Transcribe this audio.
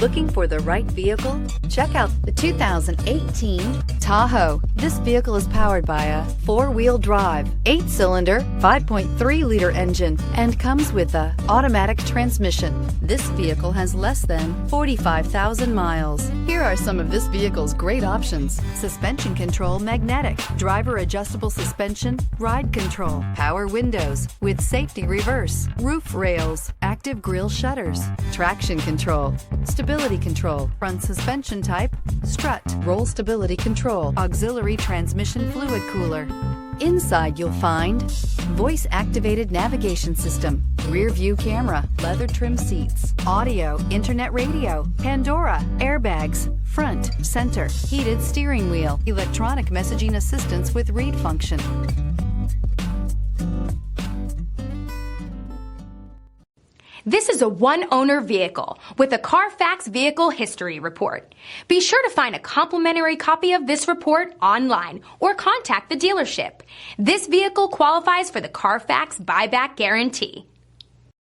Looking for the right vehicle? Check out the 2018 Tahoe. This vehicle is powered by a 4-wheel drive, 8-cylinder, 5.3-liter engine, and comes with a automatic transmission. This vehicle has less than 45,000 miles. Here are some of this vehicle's great options: suspension control magnetic, driver adjustable suspension, ride control, power windows with safety reverse, roof rails, active grille shutters, traction control, stability control, front suspension type, strut, roll stability control, auxiliary transmission fluid cooler. Inside you'll find voice-activated navigation system, rear view camera, leather trim seats, audio, internet radio, Pandora, airbags, front, center, heated steering wheel, electronic messaging assistance with read function. This is a one-owner vehicle with a Carfax Vehicle History Report. Be sure to find a complimentary copy of this report online or contact the dealership. This vehicle qualifies for the Carfax Buyback Guarantee.